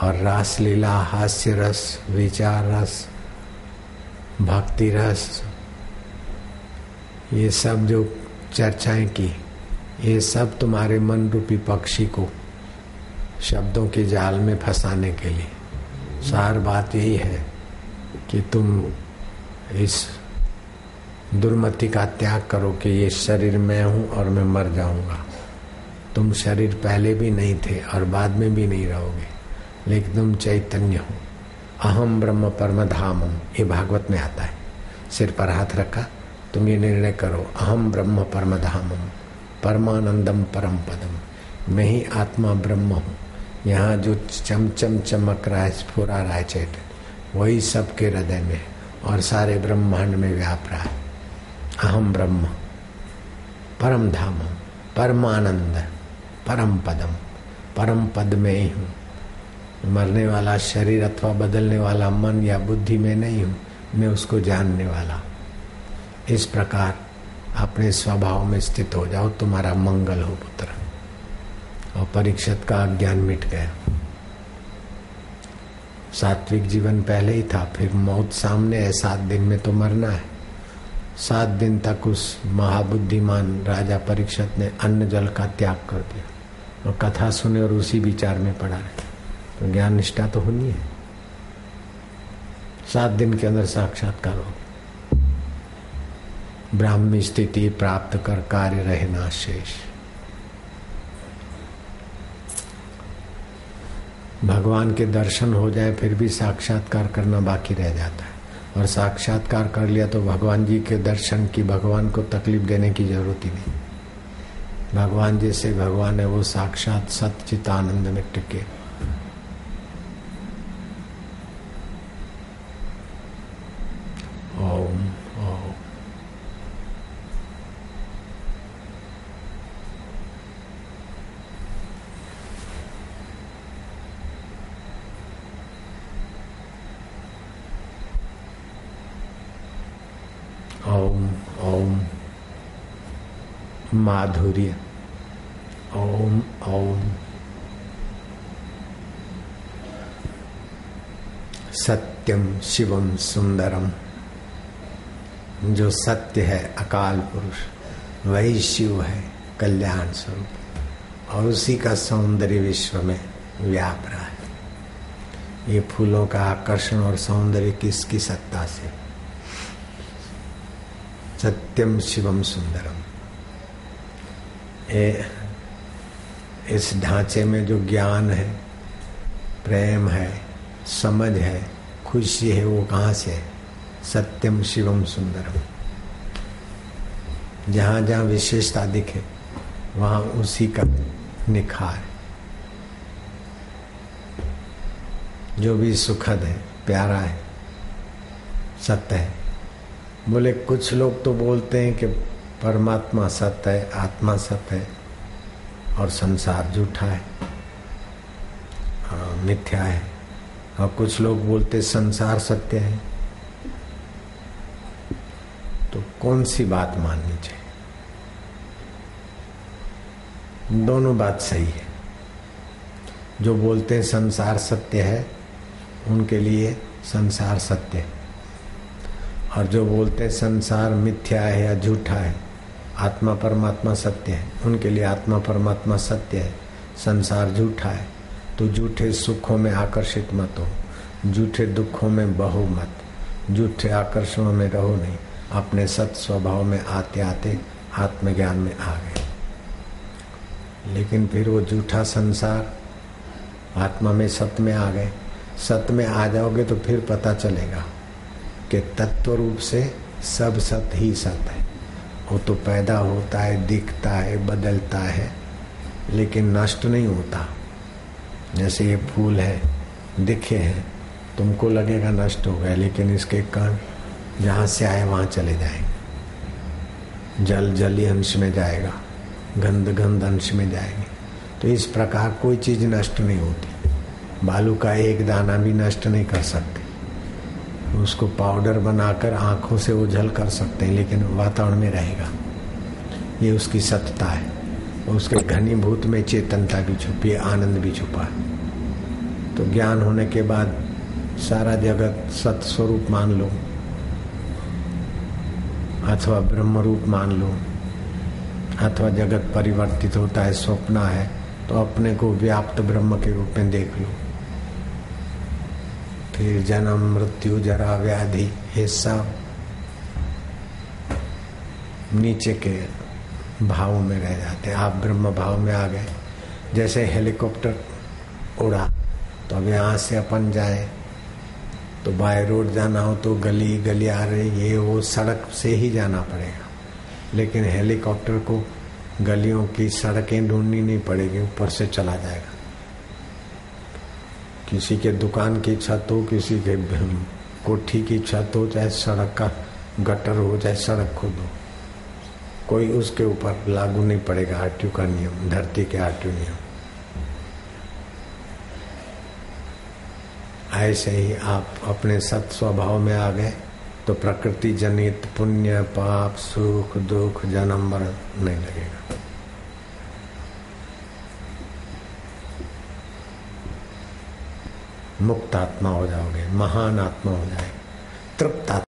और रास लीला, हास्य रस, विचार रस, भक्ति रस, ये सब जो चर्चाएं की, ये सब तुम्हारे मन रूपी पक्षी को शब्दों के जाल में फंसाने के लिए। सार बात यही है कि तुम इस दुर्मति का त्याग करो कि ये शरीर मैं हूं और मैं मर जाऊंगा। तुम शरीर पहले भी नहीं थे और बाद में भी नहीं रहोगे, लेकिन तुम चैतन्य हो। अहम ब्रह्म परम धामम, ये भागवत में आता है। सिर पर हाथ रखा, तुम ये निर्णय करो, अहम ब्रह्म परम धामम परमानंदम परम पदम, मैं ही आत्मा ब्रह्म हूँ। यहाँ जो चमचम चमक रहा है, स्फुरा रहा है चैतन्य, वही सबके हृदय में और सारे ब्रह्मांड में व्याप रहा है। अहम ब्रह्म परम धामम परमानंद परम पदम, परम पद में ही हूँ। मरने वाला शरीर अथवा बदलने वाला मन या बुद्धि में नहीं हूँ, मैं उसको जानने वाला। इस प्रकार अपने स्वभाव में स्थित हो जाओ, तुम्हारा मंगल हो पुत्र। और परीक्षित का अज्ञान मिट गया। सात्विक जीवन पहले ही था, फिर मौत सामने है, 7 दिन में तो मरना है। 7 दिन तक उस महाबुद्धिमान राजा परीक्षित ने अन्न जल का त्याग कर दिया और कथा सुने और उसी विचार में पड़ा रहे। तो ज्ञान निष्ठा तो होनी है। 7 दिन के अंदर साक्षात्कार हो, ब्राह्मी स्थिति प्राप्त कर कार्य रहना शेष। भगवान के दर्शन हो जाए फिर भी साक्षात्कार करना बाकी रह जाता है, और साक्षात्कार कर लिया तो भगवान जी के दर्शन की, भगवान को तकलीफ देने की जरूरत ही नहीं। भगवान जैसे भगवान है वो साक्षात सच्चित आनंद में टिके। ओम ओम ओम ओम माधुर्य। ओम ओम सत्यम शिवम सुंदरम। जो सत्य है अकाल पुरुष, वही शिव है कल्याण स्वरूप, और उसी का सौंदर्य विश्व में व्याप रहा है। ये फूलों का आकर्षण और सौंदर्य किसकी सत्ता से? सत्यम शिवम सुंदरम। इस ढांचे में जो ज्ञान है, प्रेम है, समझ है, खुशी है, वो कहाँ से है? सत्यम शिवम सुंदरम। जहाँ जहाँ विशेषता दिखे वहाँ उसी का निखार। जो भी सुखद है, प्यारा है, सत्य है। बोले कुछ लोग तो बोलते हैं कि परमात्मा सत्य है, आत्मा सत्य है और संसार झूठा है, मिथ्या है। और कुछ लोग बोलते संसार सत्य है। तो कौन सी बात माननी चाहिए? दोनों बात सही है। जो बोलते हैं संसार सत्य है, उनके लिए संसार सत्य है, और जो बोलते हैं संसार मिथ्या है या झूठा है, आत्मा परमात्मा सत्य है, उनके लिए आत्मा परमात्मा सत्य है, संसार झूठा है। तो झूठे सुखों में आकर्षित मत हो, झूठे दुखों में बहो मत, झूठे आकर्षणों में रहो नहीं। अपने सत स्वभाव में आते आते आत्मज्ञान में आ गए। लेकिन फिर वो झूठा संसार आत्मा में सत्य में आ गए। सत्य में आ जाओगे तो फिर पता चलेगा कि तत्व रूप से सब सत्य ही सत्य है। वो तो पैदा होता है, दिखता है, बदलता है, लेकिन नष्ट नहीं होता। जैसे ये फूल है, दिखे हैं, तुमको लगेगा नष्ट हो गए, लेकिन इसके कण जहाँ से आए वहाँ चले जाएंगे। जल जली अंश में जाएगा, गंध गंध अंश में जाएगी। तो इस प्रकार कोई चीज नष्ट नहीं होती। बालू का एक दाना भी नष्ट नहीं कर सकते। उसको पाउडर बनाकर आंखों से ओझल कर सकते हैं, लेकिन वातावरण में रहेगा। ये उसकी सत्ता है। उसके घनीभूत में चेतनता भी छुपी है, आनंद भी छुपा है। तो ज्ञान होने के बाद सारा जगत सत्स्वरूप मान लो अथवा ब्रह्म रूप मान लो, अथवा जगत परिवर्तित होता है, स्वप्न है, तो अपने को व्याप्त ब्रह्म के रूप में देख लो। फिर जन्म मृत्यु जरा व्याधि ये सब नीचे के भाव में रह जाते हैं। आप ब्रह्म भाव में आ गए। जैसे हेलीकॉप्टर उड़ा तो अब यहाँ से अपन जाए तो बाय रोड जाना हो तो गली गलियारे ये वो सड़क से ही जाना पड़ेगा, लेकिन हेलीकॉप्टर को गलियों की सड़कें ढूंढनी नहीं पड़ेगी, ऊपर से चला जाएगा। किसी के दुकान की छत हो, किसी के कोठी की छत हो, चाहे सड़क का गटर हो, चाहे सड़क खुद हो, कोई उसके ऊपर लागू नहीं पड़ेगा आरटीयू का नियम, धरती के आरटीयू नियम। ऐसे ही आप अपने सत स्वभाव में आ गए तो प्रकृति जनित पुण्य पाप सुख दुख जन्म मरण नहीं लगेगा। मुक्त आत्मा हो जाओगे, महान आत्मा हो जाएगी, तृप्त आत्मा।